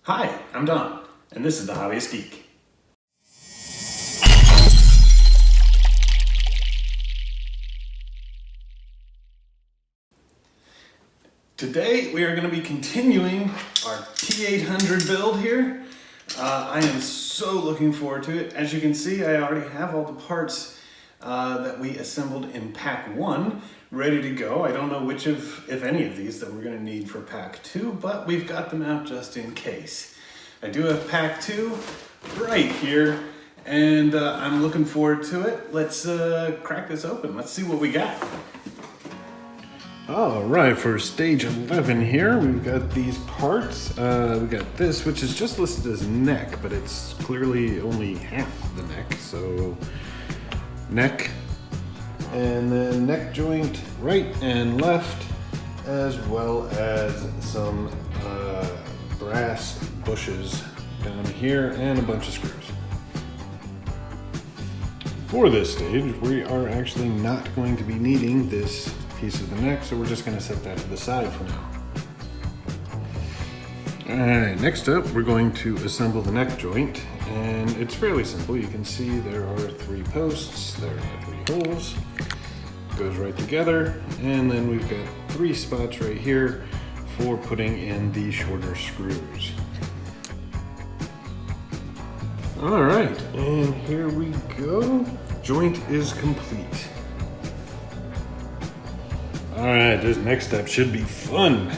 Hi, I'm Don, and this is The Hobbyist Geek. Today we are going to be continuing our T-800 build here. I am so looking forward to it. As you can see, I already have all the parts that we assembled in pack 1 ready to go. I don't know which of, if any of these, that we're going to need for pack 2, but we've got them out just in case. I do have pack 2 right here, and I'm looking forward to it. Let's crack this open. Let's see what we got. All right, for stage 11 here, we've got these parts. We got this, which is just listed as neck, but it's clearly only half the neck. So neck, and then neck joint right and left, as well as some brass bushes down here and a bunch of screws. For this stage, we are actually not going to be needing this piece of the neck, so we're just going to set that to the side for now. Alright, next up we're going to assemble the neck joint, and it's fairly simple. You can see there are 3 posts, there are 3 holes, goes right together, and then we've got 3 spots right here for putting in the shorter screws. Alright, and here we go. Joint is complete. Alright, this next step should be fun.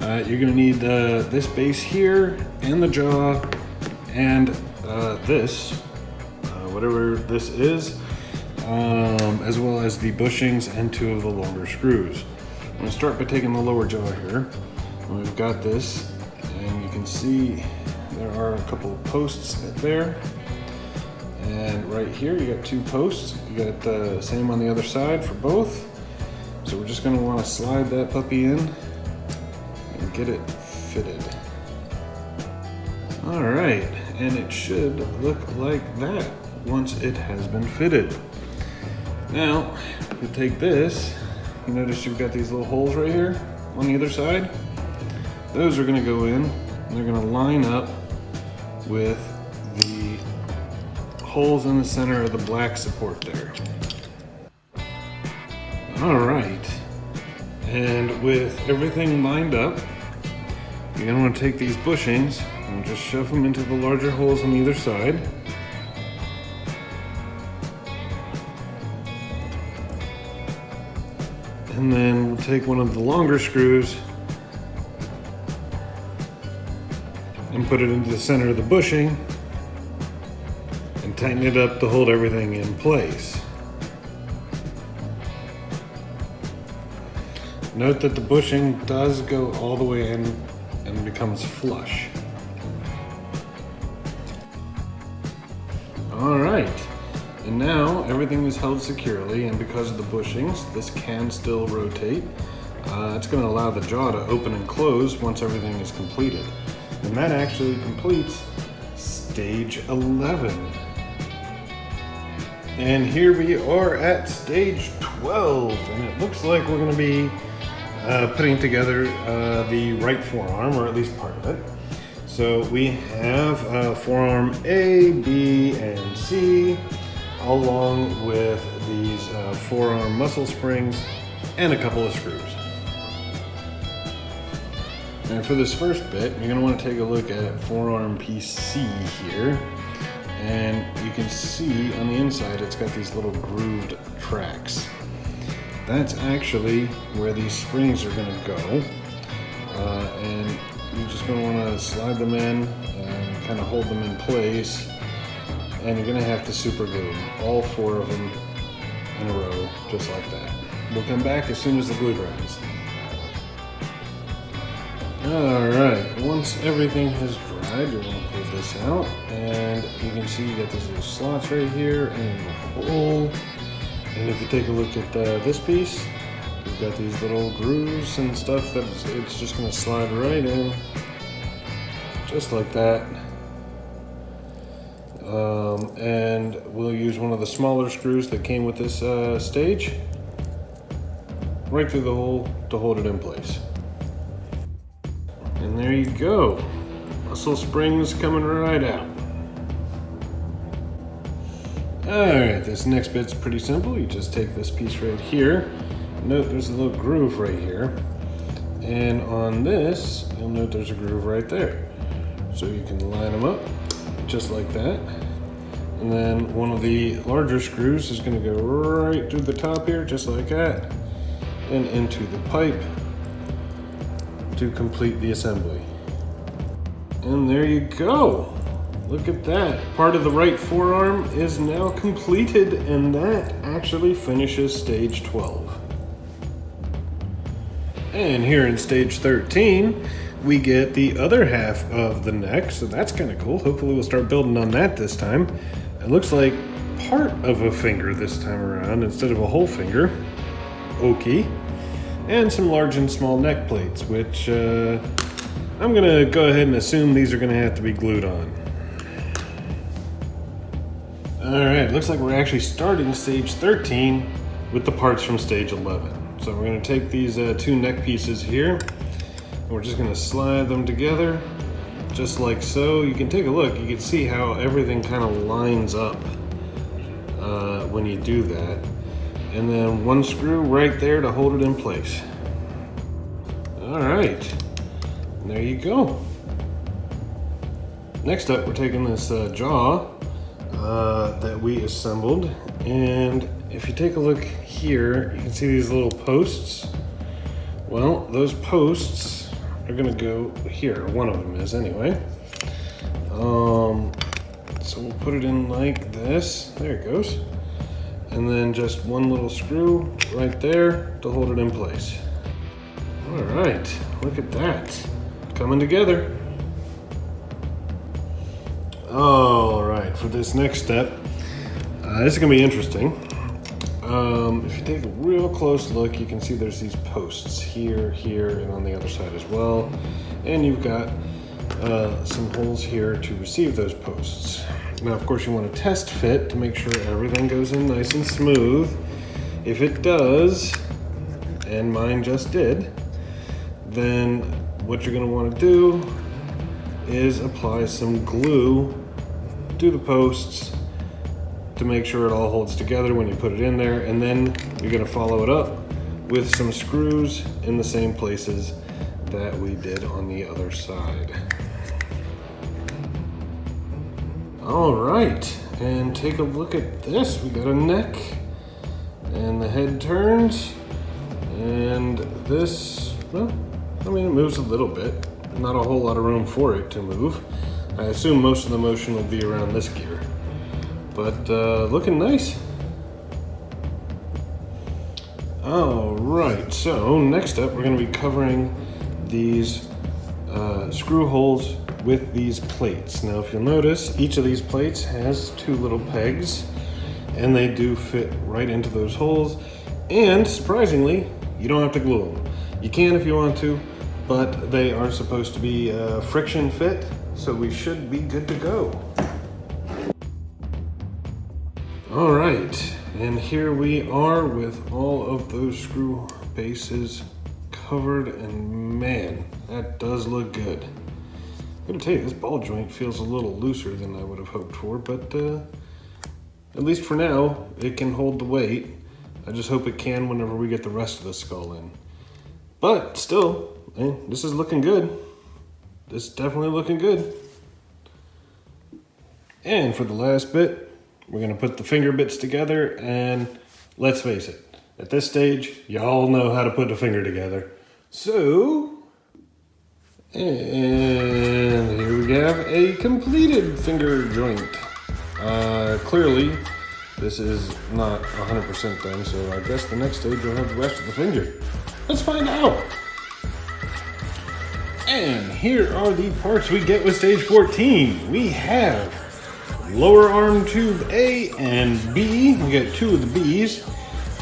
You're gonna need this base here, and the jaw, and this, whatever this is, as well as the bushings and 2 of the longer screws. I'm gonna start by taking the lower jaw here. We've got this, and you can see there are a couple of posts there. And right here, you got 2 posts. You got the same on the other side for both. So we're just gonna wanna slide that puppy in and get it fitted. All right, and it should look like that once it has been fitted. Now, we take this, you notice you've got these little holes right here on the other side. Those are gonna go in, and they're gonna line up with the holes in the center of the black support there. All right, and with everything lined up, you're gonna want to take these bushings and just shove them into the larger holes on either side. And then we'll take one of the longer screws and put it into the center of the bushing and tighten it up to hold everything in place. Note that the bushing does go all the way in and becomes flush. All right, and now everything is held securely, and because of the bushings, this can still rotate. It's going to allow the jaw to open and close once everything is completed. And that actually completes stage 11. And here we are at stage 12, and it looks like we're going to be putting together the right forearm, or at least part of it. So we have forearm A, B, and C, along with these forearm muscle springs and a couple of screws. And for this first bit, you're going to want to take a look at forearm piece C here. And you can see on the inside it's got these little grooved tracks. That's actually where these springs are going to go. And you're just going to want to slide them in and kind of hold them in place. And you're going to have to super glue them, all 4 of them in a row, just like that. We'll come back as soon as the glue dries. Alright, once everything has dried, you're going to pull this out, and you can see you got these little slots right here and a hole. And if you take a look at this piece, we've got these little grooves and stuff that it's just going to slide right in, just like that. And we'll use one of the smaller screws that came with this stage, right through the hole to hold it in place. And there you go. Muscle springs coming right out. Alright, this next bit's pretty simple. You just take this piece right here. Note there's a little groove right here. And on this, you'll note there's a groove right there. So you can line them up just like that. And then one of the larger screws is going to go right through the top here, just like that, and into the pipe to complete the assembly. And there you go. Look at that. Part of the right forearm is now completed, and that actually finishes stage 12. And here in stage 13, we get the other half of the neck, so that's kind of cool. Hopefully we'll start building on that this time. It looks like part of a finger this time around instead of a whole finger. Okay. And some large and small neck plates, which I'm gonna go ahead and assume these are gonna have to be glued on. Alright, looks like we're actually starting stage 13 with the parts from stage 11. So we're going to take these two neck pieces here, and we're just going to slide them together, just like so. You can take a look, you can see how everything kind of lines up when you do that. And then one screw right there to hold it in place. Alright, there you go. Next up, we're taking this jaw that we assembled, and if you take a look here, you can see these little posts. Well, those posts are gonna go here. One of them is anyway. So we'll put it in like this. There it goes. And then just one little screw right there to hold it in place. All right, look at that. Coming together. All right, for this next step, this is gonna be interesting. If you take a real close look, you can see there's these posts here, here, and on the other side as well. And you've got some holes here to receive those posts. Now, of course, you want to test fit to make sure everything goes in nice and smooth. If it does, and mine just did, then what you're going to want to do is apply some glue to the posts to make sure it all holds together when you put it in there, and then you're going to follow it up with some screws in the same places that we did on the other side. All right, and take a look at this. We got a neck, and the head turns, and this, well, I mean, it moves a little bit. Not a whole lot of room for it to move. I assume most of the motion will be around this gear. But looking nice. All right, so next up we're going to be covering these screw holes with these plates. Now if you'll notice, each of these plates has two little pegs, and they do fit right into those holes, and surprisingly, you don't have to glue them. You can if you want to, but they are supposed to be friction fit, so we should be good to go. All right, and here we are with all of those screw bases covered, and man, that does look good. I'm gonna tell you, this ball joint feels a little looser than I would have hoped for, but at least for now, it can hold the weight. I just hope it can whenever we get the rest of the skull in. But still, this is looking good. This is definitely looking good. And for the last bit, we're gonna put the finger bits together, and let's face it, at this stage, y'all know how to put a finger together. So, and here we have a completed finger joint. Clearly, this is not 100% done, so I guess the next stage will have the rest of the finger. Let's find out. And here are the parts we get with stage 14. We have lower arm tube A and B. We got two of the B's.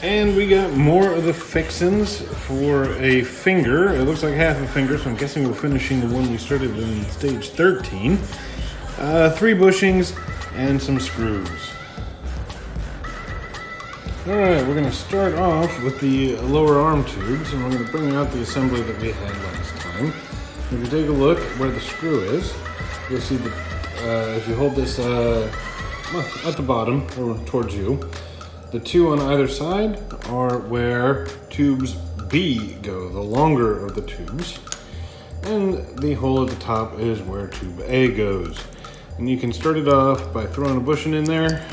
And we got more of the fixins for a finger. It looks like half a finger, so I'm guessing we're finishing the one we started in stage 13. 3 bushings and some screws. Alright, we're going to start off with the lower arm tubes, and we're going to bring out the assembly that we had last time. If you take a look where the screw is, you'll see that if you hold this at the bottom or towards you, the two on either side are where tubes B go, the longer of the tubes. And the hole at the top is where tube A goes. And you can start it off by throwing a bushing in there.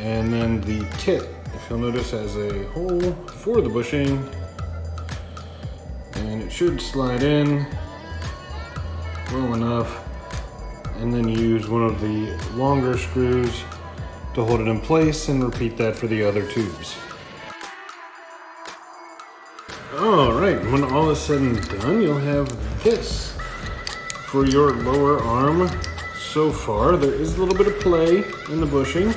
And then the tip, if you'll notice, has a hole for the bushing. And it should slide in well enough. And then use one of the longer screws to hold it in place, and repeat that for the other tubes. All right, when all is said and done, you'll have this for your lower arm. So far, there is a little bit of play in the bushing,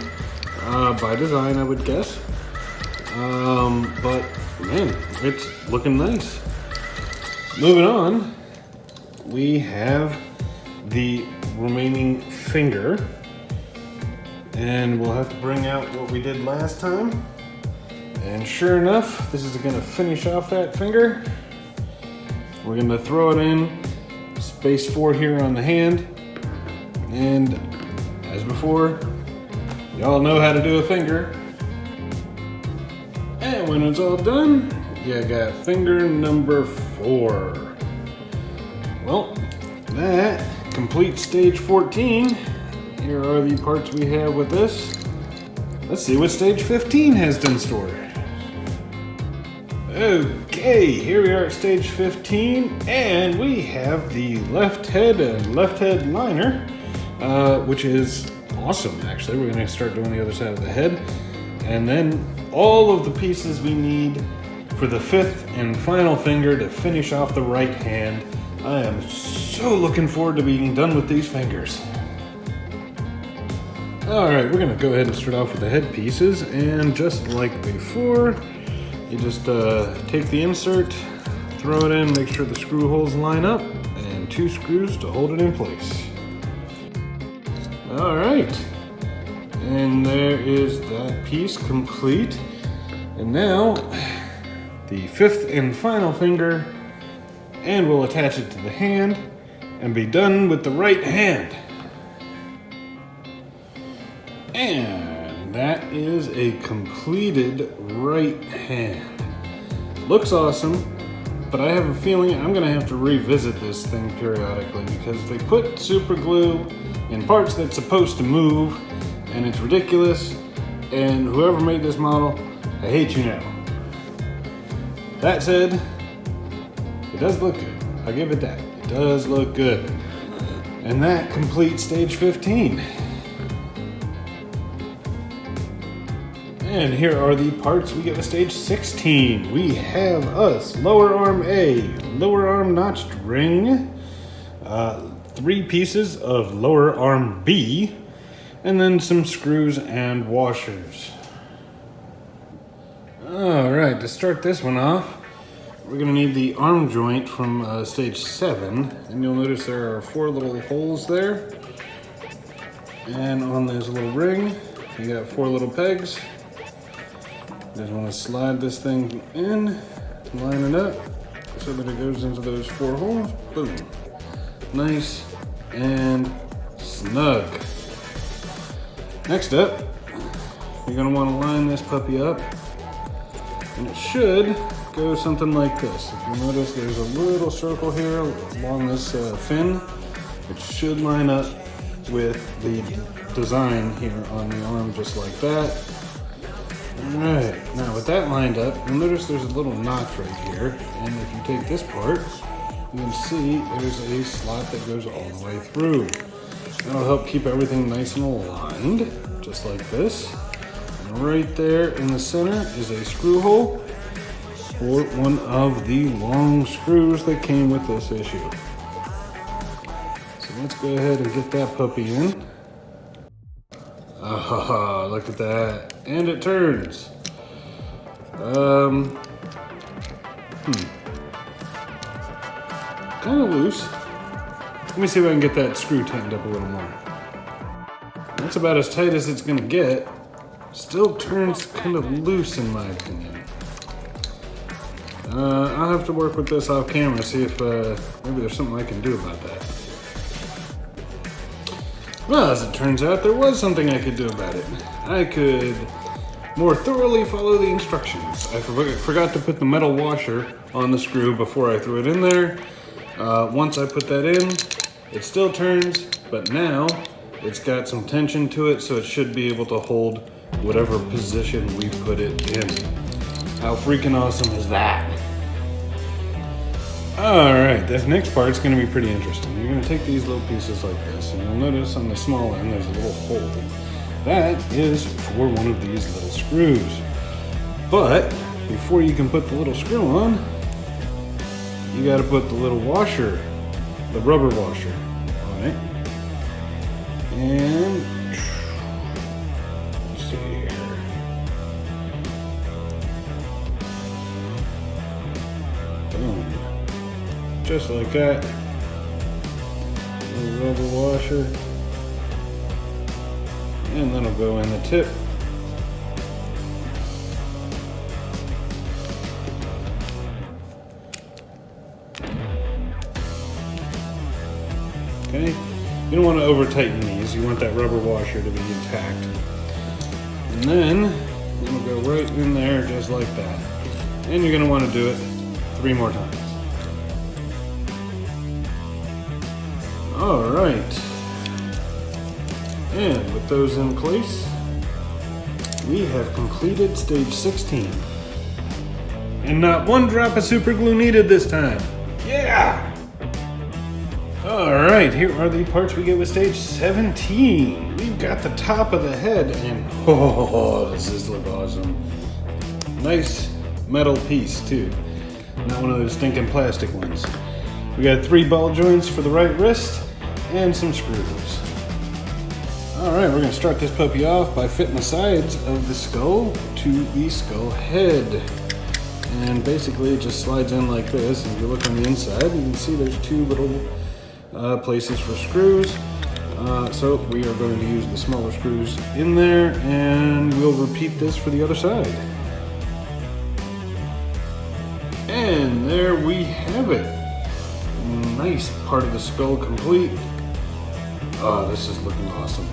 by design, I would guess. But man, it's looking nice. Moving on, we have the remaining finger, and we'll have to bring out what we did last time. And sure enough, this is gonna finish off that finger. We're gonna throw it in, space 4 here on the hand. And as before, y'all know how to do a finger. And when it's all done, you got finger number 4. Well, that completes stage 14. Here are the parts we have with this. Let's see what stage 15 has in store. Okay, here we are at stage 15, and we have the left head and left head liner, which is awesome, actually. We're gonna start doing the other side of the head, and then all of the pieces we need for the 5th and final finger to finish off the right hand. I am so looking forward to being done with these fingers. All right, we're gonna go ahead and start off with the head pieces, and just like before, you just take the insert, throw it in, make sure the screw holes line up, and 2 screws to hold it in place. All right, and there is that piece complete. And now, the 5th and final finger, and we'll attach it to the hand and be done with the right hand. And that is a completed right hand. Looks awesome, but I have a feeling I'm gonna have to revisit this thing periodically because they put super glue in parts that's supposed to move, and it's ridiculous, and whoever made this model, I hate you now. That said, it does look good. I'll give it that. It does look good. And that completes stage 15. And here are the parts we get with stage 16. We have us, lower arm A, lower arm notched ring, 3 pieces of lower arm B, and then some screws and washers. All right, to start this one off, we're gonna need the arm joint from stage 7, and you'll notice there are 4 little holes there. And on this little ring, you got 4 little pegs. Just want to slide this thing in, line it up, so that it goes into those 4 holes. Boom. Nice and snug. Next up, you're going to want to line this puppy up, and it should go something like this. If you notice, there's a little circle here along this fin. It should line up with the design here on the arm, just like that. Alright, now with that lined up, you'll notice there's a little notch right here, and if you take this part, you can see there's a slot that goes all the way through. That'll help keep everything nice and aligned, just like this. And right there in the center is a screw hole for one of the long screws that came with this issue. So let's go ahead and get that puppy in. Ah, look at that. And it turns. Kind of loose. Let me see if I can get that screw tightened up a little more. That's about as tight as it's gonna get. Still turns kind of loose in my opinion. I'll have to work with this off camera, see if maybe there's something I can do about that. Well, as it turns out, there was something I could do about it. I could more thoroughly follow the instructions. I forgot to put the metal washer on the screw before I threw it in there. Once I put that in, it still turns, but now it's got some tension to it, so it should be able to hold whatever position we put it in. How freaking awesome is that? All right, this next part's gonna be pretty interesting. You're gonna take these little pieces like this, and you'll notice on the small end there's a little hole. That is for one of these little screws. But before you can put the little screw on, you gotta put the little washer, the rubber washer, on it. And let's see here. Boom. Just like that. Little rubber washer. And that'll go in the tip. Okay. You don't want to over tighten these. You want that rubber washer to be intact. And then I'm going to go right in there just like that. And you're going to want to do it 3 more times. All right. And with those in place, we have completed stage 16. And not one drop of super glue needed this time. Yeah! Alright, here are the parts we get with stage 17. We've got the top of the head, and oh, does this look awesome. Nice metal piece too. Not one of those stinking plastic ones. We got 3 ball joints for the right wrist, and some screws. Alright, we're going to start this puppy off by fitting the sides of the skull to the skull head. And basically it just slides in like this. And if you look on the inside, you can see there's 2 little places for screws. So we are going to use the smaller screws in there, and we'll repeat this for the other side. And there we have it. Nice part of the skull complete. Oh, this is looking awesome.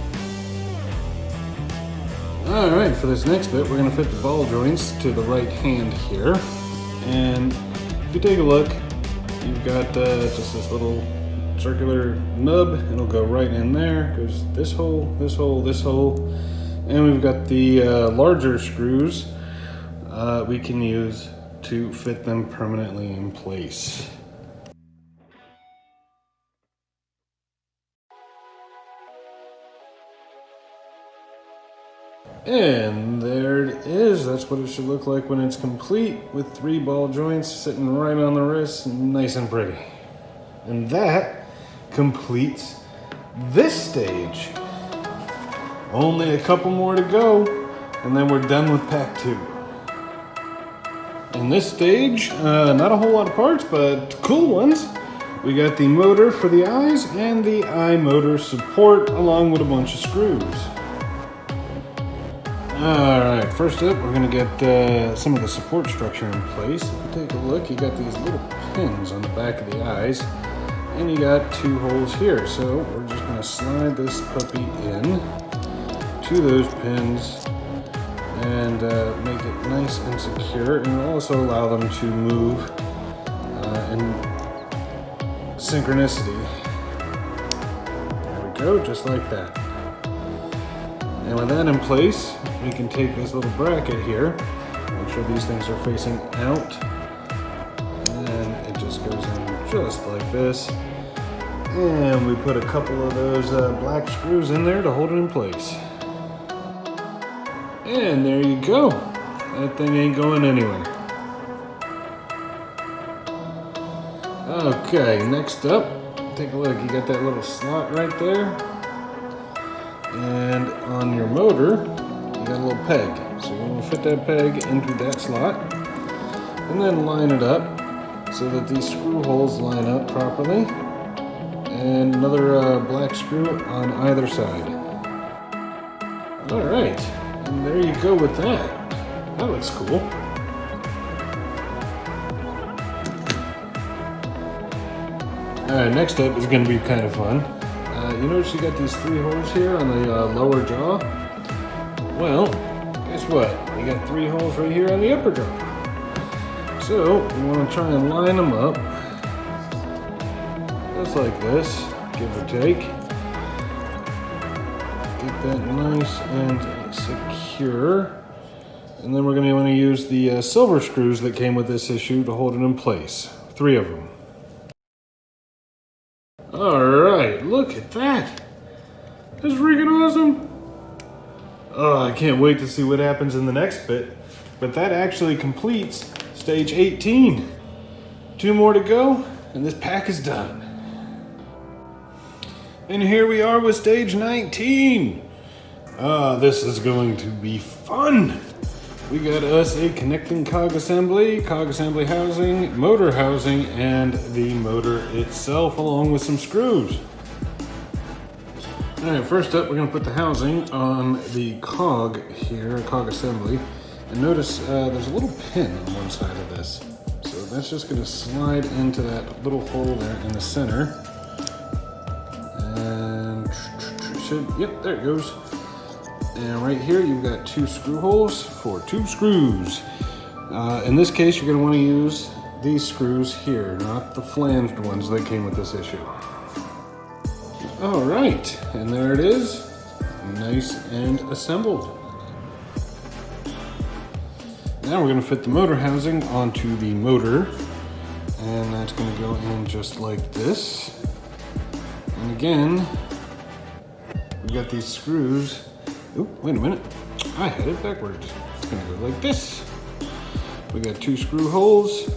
Alright, for this next bit, we're going to fit the ball joints to the right hand here. And if you take a look, you've got just this little circular nub. It'll go right in there. Goes this hole, this hole, this hole. And we've got the larger screws we can use to fit them permanently in place. And there it is. That's what it should look like when it's complete, with 3 ball joints sitting right on the wrist, nice and pretty. And that completes this stage. Only a couple more to go, and then we're done with pack 2. In this stage, not a whole lot of parts, but cool ones. We got the motor for the eyes and the eye motor support, along with a bunch of screws. Alright, first up we're going to get some of the support structure in place. If you take a look, you got these little pins on the back of the eyes, and you got 2 holes here. So we're just going to slide this puppy in to those pins and make it nice and secure, and also allow them to move in synchronicity. There we go, just like that. And with that in place, we can take this little bracket here, make sure these things are facing out, and it just goes in just like this. And we put a couple of those black screws in there to hold it in place. And there you go. That thing ain't going anywhere. Okay, next up, take a look. You got that little slot right there. And on your motor, you got a little peg. So you're going to fit that peg into that slot, and then line it up so that these screw holes line up properly. And another black screw on either side. Alright, and there you go with that. That looks cool. Alright, next up is going to be kind of fun. You notice you got these 3 holes here on the lower jaw? Well, guess what? You got 3 holes right here on the upper jaw. So, we want to try and line them up. Just like this, give or take. Get that nice and secure. And then we're going to want to use the silver screws that came with this issue to hold it in place. 3 of them. Alright, look at that. That's freaking awesome. Oh, I can't wait to see what happens in the next bit. But that actually completes stage 18. 2 more to go, and this pack is done. And here we are with stage 19. This is going to be fun. We got us a connecting cog assembly housing, motor housing, and the motor itself, along with some screws. All right, first up, we're gonna put the housing on the cog here, cog assembly. And notice there's a little pin on one side of this. So that's just gonna slide into that little hole there in the center. And yep, there it goes. And right here, you've got 2 screw holes for 2 screws. In this case, you're going to want to use these screws here, not the flanged ones that came with this issue. All right, and there it is, nice and assembled. Now we're going to fit the motor housing onto the motor, and that's going to go in just like this. And again, we've got these screws. Oh, wait a minute. I had it backwards. It's gonna go like this. We got 2 screw holes,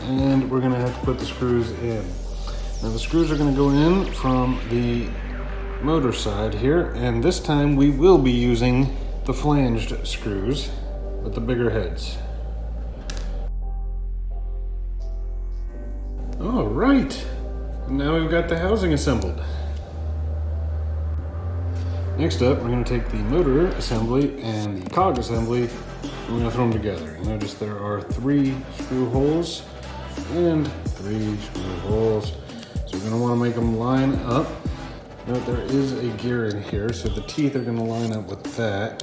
and we're gonna have to put the screws in. Now the screws are gonna go in from the motor side here, and this time we will be using the flanged screws with the bigger heads. All right, now we've got the housing assembled. Next up, we're going to take the motor assembly and the cog assembly, and we're going to throw them together. Notice there are 3 screw holes and 3 screw holes. So we're going to want to make them line up. Note there is a gear in here, so the teeth are going to line up with that.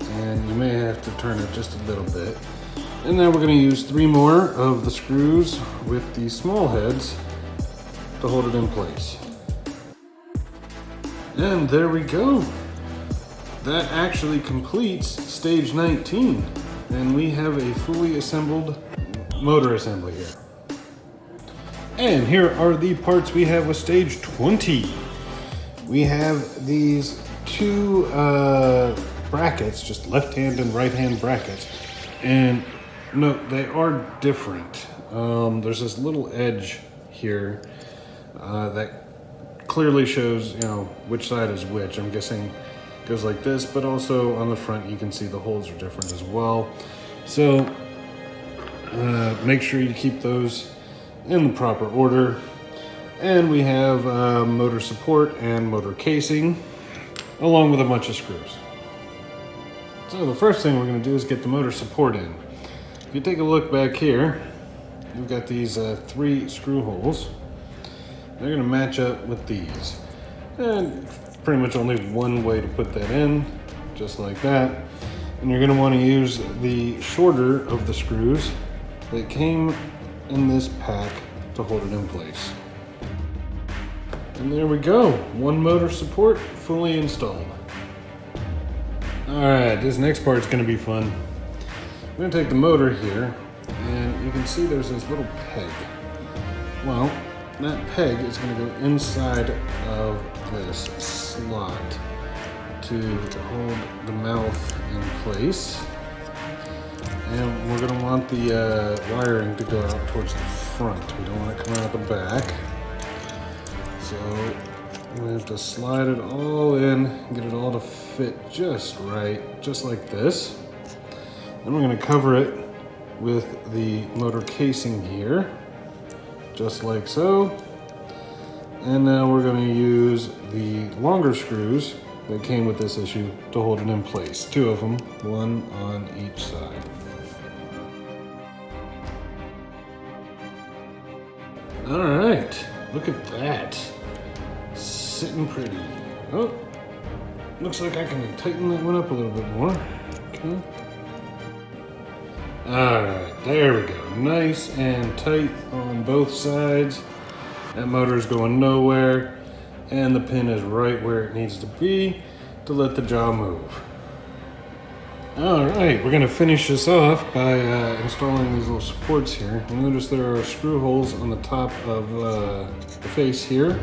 And you may have to turn it just a little bit. And then we're going to use 3 more of the screws with the small heads to hold it in place. And there we go. That actually completes stage 19. And we have a fully assembled motor assembly here. And here are the parts we have with stage 20. We have these 2 brackets, just left hand and right hand brackets. And no, they are different. There's this little edge here that clearly shows, which side is which. I'm guessing it goes like this, but also on the front you can see the holes are different as well. So make sure you keep those in the proper order. And we have motor support and motor casing, along with a bunch of screws. So the first thing we're going to do is get the motor support in. If you take a look back here, we've got these 3 screw holes. They're going to match up with these. And pretty much only one way to put that in, just like that. And you're going to want to use the shorter of the screws that came in this pack to hold it in place. And there we go, 1 motor support fully installed. All right, this next part is going to be fun. We're going to take the motor here, and you can see there's this little peg. Well, that peg is going to go inside of this slot to hold the mouth in place. And we're going to want the wiring to go out towards the front. We don't want it coming out the back. So we have to slide it all in, get it all to fit just right, just like this. Then we're going to cover it with the motor casing here, just like so. And now we're going to use the longer screws that came with this issue to hold it in place. 2 of them, 1 on each side. All right, Look at that. Sitting pretty. Oh, looks like I can tighten that one up a little bit more. Okay. All right, there we go. Nice and tight on both sides. That motor is going nowhere, and the pin is right where it needs to be to let the jaw move. All right, we're gonna finish this off by installing these little supports here. You notice there are screw holes on the top of the face here,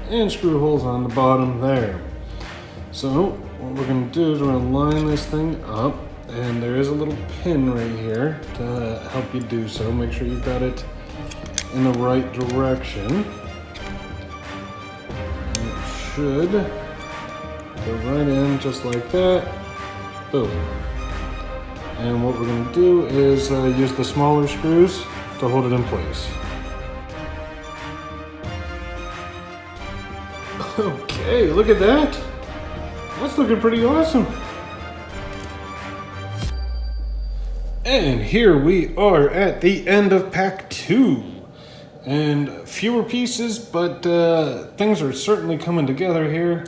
and screw holes on the bottom there. So what we're gonna do is we're gonna line this thing up, and there is a little pin right here to help you do so. Make sure you've got it in the right direction. And it should go right in just like that. Boom. And what we're going to do is use the smaller screws to hold it in place. Okay, look at that. That's looking pretty awesome. And here we are at the end of pack 2. And fewer pieces, but things are certainly coming together here.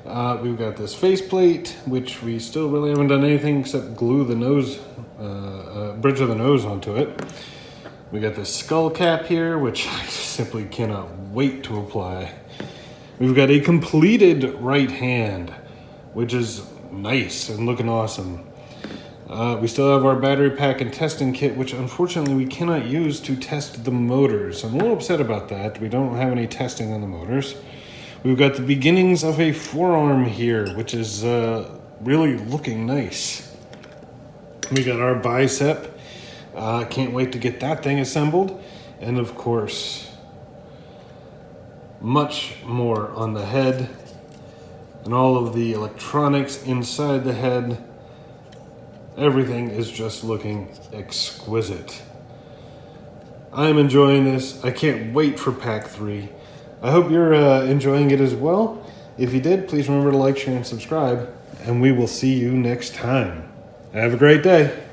We've got this faceplate, which we still really haven't done anything except glue the nose, bridge of the nose onto it. We got this skull cap here, which I simply cannot wait to apply. We've got a completed right hand, which is nice and looking awesome. We still have our battery pack and testing kit, which unfortunately we cannot use to test the motors. I'm a little upset about that. We don't have any testing on the motors. We've got the beginnings of a forearm here, which is really looking nice. We got our bicep. Can't wait to get that thing assembled. And of course, much more on the head and all of the electronics inside the head. Everything is just looking exquisite. I'm enjoying this. I can't wait for pack 3. I hope you're enjoying it as well. If you did, please remember to like, share, and subscribe, and we will see you next time. Have a great day.